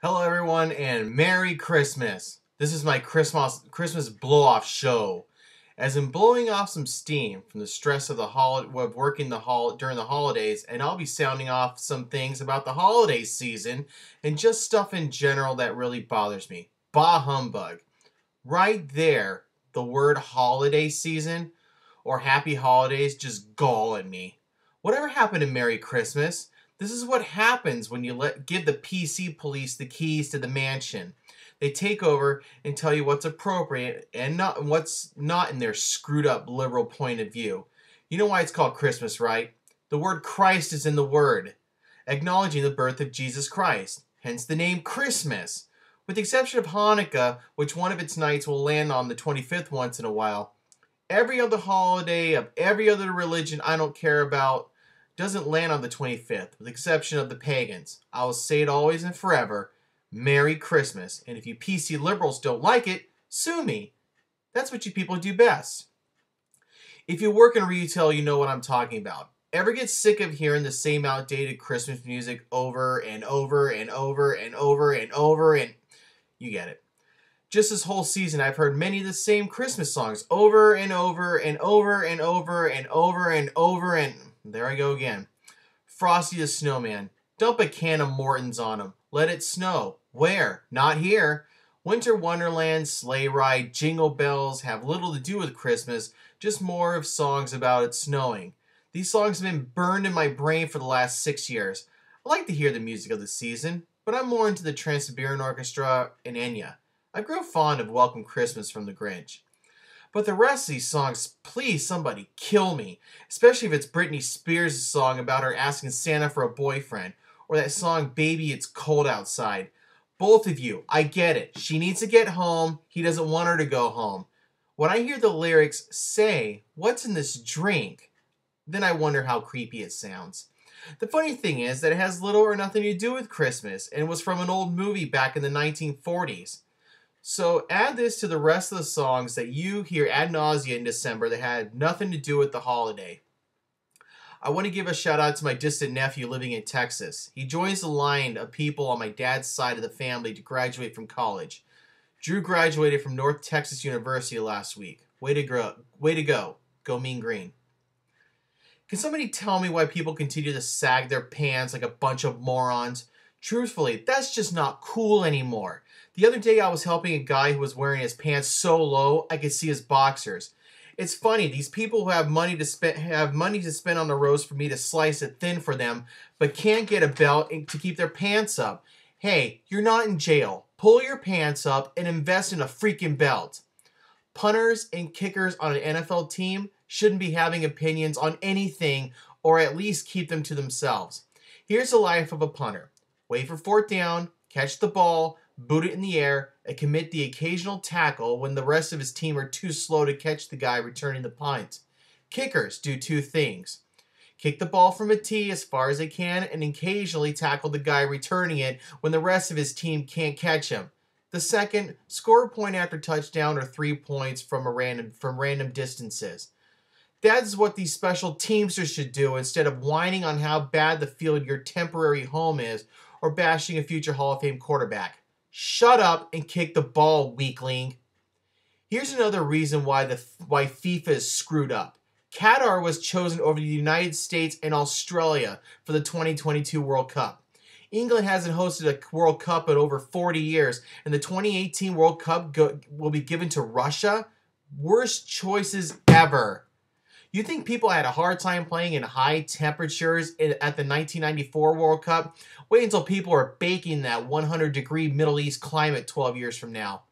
Hello, everyone, and Merry Christmas! This is my Christmas blow-off show. As I'm blowing off some steam from the stress of working during the holidays, and I'll be sounding off some things about the holiday season and just stuff in general that really bothers me. Bah humbug! Right there, the word holiday season or happy holidays just gall at me. Whatever happened to Merry Christmas? This is what happens when you give the PC police the keys to the mansion. They take over and tell you what's appropriate and not what's not in their screwed up liberal point of view. You know why it's called Christmas, right? The word Christ is in the word, acknowledging the birth of Jesus Christ, hence the name Christmas. With the exception of Hanukkah, which one of its nights will land on the 25th once in a while, every other holiday of every other religion I don't care about doesn't land on the 25th, with the exception of the pagans. I will say it always and forever, Merry Christmas. And if you PC liberals don't like it, sue me. That's what you people do best. If you work in retail, you know what I'm talking about. Ever get sick of hearing the same outdated Christmas music over and over and over and over and over and you get it. Just this whole season, I've heard many of the same Christmas songs over and over and over and over and over and over and there I go again. Frosty the Snowman. Dump a can of Morton's on him. Let it snow. Where? Not here. Winter Wonderland, Sleigh Ride, Jingle Bells have little to do with Christmas, just more of songs about it snowing. These songs have been burned in my brain for the last 6 years. I like to hear the music of the season, but I'm more into the Trans-Siberian Orchestra and Enya. I grew fond of Welcome Christmas from the Grinch. But the rest of these songs, please somebody kill me. Especially if it's Britney Spears' song about her asking Santa for a boyfriend. Or that song, Baby It's Cold Outside. Both of you, I get it. She needs to get home. He doesn't want her to go home. When I hear the lyrics say, "What's in this drink?" then I wonder how creepy it sounds. The funny thing is that it has little or nothing to do with Christmas and was from an old movie back in the 1940s. So add this to the rest of the songs that you hear ad nauseum in December that had nothing to do with the holiday. I want to give a shout out to my distant nephew living in Texas. He joins the line of people on my dad's side of the family to graduate from college. Drew graduated from North Texas University last week. Way to go. Way to go. Go Mean Green. Can somebody tell me why people continue to sag their pants like a bunch of morons? Truthfully, that's just not cool anymore. The other day I was helping a guy who was wearing his pants so low I could see his boxers. It's funny, these people who have money to spend on the roast for me to slice it thin for them, but can't get a belt to keep their pants up. Hey, you're not in jail. Pull your pants up and invest in a freaking belt. Punters and kickers on an NFL team shouldn't be having opinions on anything, or at least keep them to themselves. Here's the life of a punter. Wait for fourth down, catch the ball, boot it in the air, and commit the occasional tackle when the rest of his team are too slow to catch the guy returning the punt. Kickers do two things. Kick the ball from a tee as far as they can and occasionally tackle the guy returning it when the rest of his team can't catch him. The second, score a point after touchdown or 3 points from random distances. That's what these special teamsters should do instead of whining on how bad the field your temporary home is or bashing a future Hall of Fame quarterback. Shut up and kick the ball, weakling. Here's another reason why FIFA is screwed up. Qatar was chosen over the United States and Australia for the 2022 World Cup. England hasn't hosted a World Cup in over 40 years, and the 2018 World Cup will be given to Russia? Worst choices ever. You think people had a hard time playing in high temperatures at the 1994 World Cup? Wait until people are baking that 100-degree Middle East climate 12 years from now.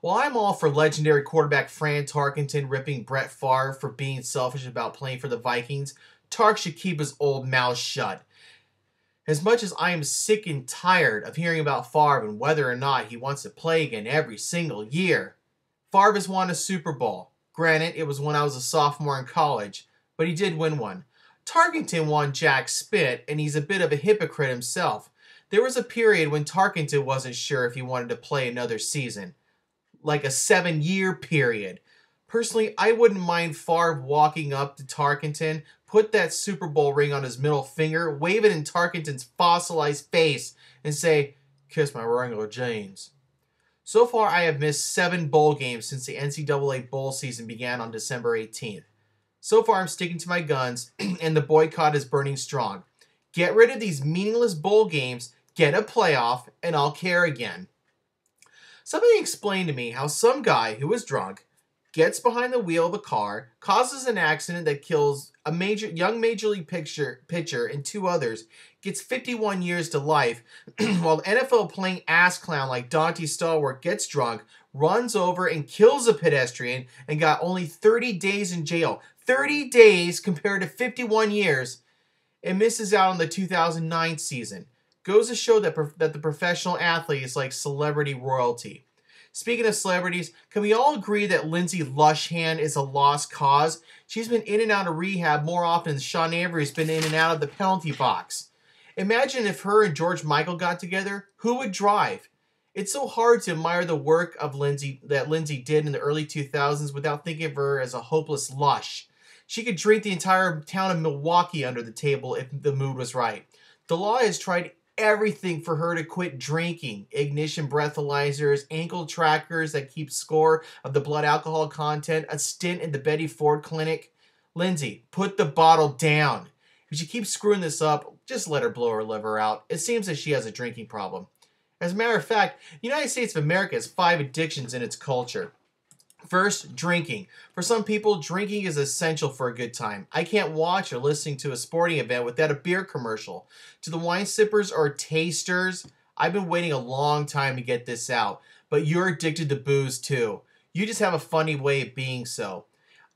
While I'm all for legendary quarterback Fran Tarkenton ripping Brett Favre for being selfish about playing for the Vikings, Tark should keep his old mouth shut. As much as I am sick and tired of hearing about Favre and whether or not he wants to play again every single year, Favre has won a Super Bowl. Granted, it was when I was a sophomore in college, but he did win one. Tarkenton won Jack Spit, and he's a bit of a hypocrite himself. There was a period when Tarkenton wasn't sure if he wanted to play another season. Like a 7-year period. Personally, I wouldn't mind Favre walking up to Tarkenton, put that Super Bowl ring on his middle finger, wave it in Tarkenton's fossilized face, and say, Kiss my Wrangler jeans. So far, I have missed 7 bowl games since the NCAA bowl season began on December 18th. So far, I'm sticking to my guns, and the boycott is burning strong. Get rid of these meaningless bowl games, get a playoff, and I'll care again. Somebody explained to me how some guy who was drunk gets behind the wheel of a car, causes an accident that kills a young Major League pitcher and 2 others, gets 51 years to life, while NFL playing ass clown like Dante Stallworth gets drunk, runs over and kills a pedestrian, and got only 30 days in jail. 30 days compared to 51 years, and misses out on the 2009 season. Goes to show that the professional athlete is like celebrity royalty. Speaking of celebrities, can we all agree that Lindsay Lushan is a lost cause? She's been in and out of rehab more often than Sean Avery's been in and out of the penalty box. Imagine if her and George Michael got together, who would drive? It's so hard to admire the work of Lindsay did in the early 2000s without thinking of her as a hopeless lush. She could drink the entire town of Milwaukee under the table if the mood was right. The law has tried everything for her to quit drinking. Ignition breathalyzers, ankle trackers that keep score of the blood alcohol content, a stint in the Betty Ford clinic. Lindsay, put the bottle down. If she keeps screwing this up, just let her blow her liver out. It seems that she has a drinking problem. As a matter of fact, the United States of America has 5 addictions in its culture. First, drinking. For some people, drinking is essential for a good time. I can't watch or listen to a sporting event without a beer commercial. To the wine sippers or tasters, I've been waiting a long time to get this out. But you're addicted to booze too. You just have a funny way of being so.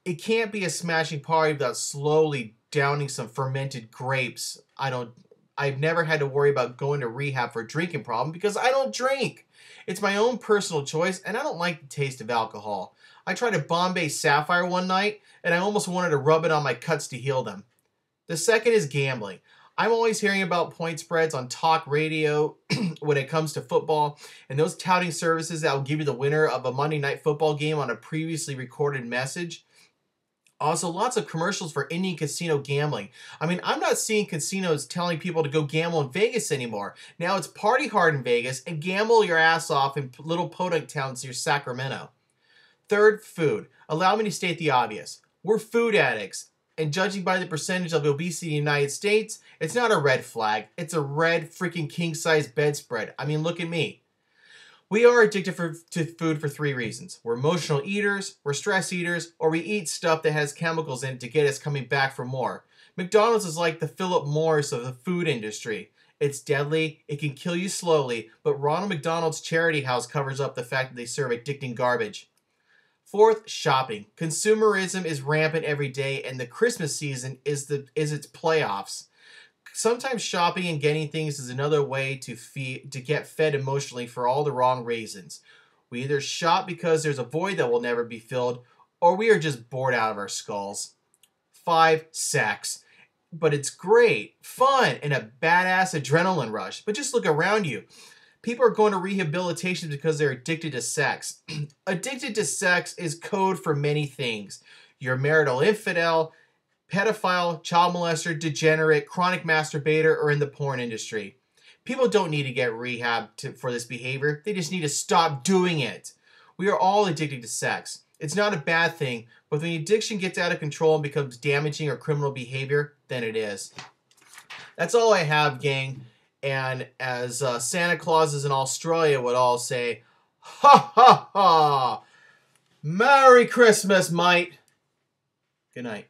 It can't be a smashing party without slowly downing some fermented grapes. I've never had to worry about going to rehab for a drinking problem because I don't drink. It's my own personal choice, and I don't like the taste of alcohol. I tried a Bombay Sapphire one night, and I almost wanted to rub it on my cuts to heal them. The second is gambling. I'm always hearing about point spreads on talk radio when it comes to football, and those touting services that will give you the winner of a Monday Night Football game on a previously recorded message. Also, lots of commercials for Indian casino gambling. I mean, I'm not seeing casinos telling people to go gamble in Vegas anymore. Now it's party hard in Vegas and gamble your ass off in little podunk towns near Sacramento. Third, food. Allow me to state the obvious. We're food addicts, and judging by the percentage of obesity in the United States, it's not a red flag. It's a red freaking king-size bedspread. I mean, look at me. We are addicted to food for 3 reasons. We're emotional eaters, we're stress eaters, or we eat stuff that has chemicals in it to get us coming back for more. McDonald's is like the Philip Morris of the food industry. It's deadly, it can kill you slowly, but Ronald McDonald's Charity House covers up the fact that they serve addicting garbage. Fourth, shopping. Consumerism is rampant every day, and the Christmas season is its playoffs. Sometimes shopping and getting things is another way to get fed emotionally for all the wrong reasons. We either shop because there's a void that will never be filled, or we are just bored out of our skulls. 5, sex. But it's great, fun, and a badass adrenaline rush. But just look around you. People are going to rehabilitation because they're addicted to sex. Addicted to sex is code for many things. You're a marital infidel, pedophile, child molester, degenerate, chronic masturbator, or in the porn industry. People don't need to get rehab for this behavior. They just need to stop doing it. We are all addicted to sex. It's not a bad thing, but when the addiction gets out of control and becomes damaging or criminal behavior, then it is. That's all I have, gang. And as Santa Clauses in Australia would all say, ha ha ha! Merry Christmas, mate! Good night.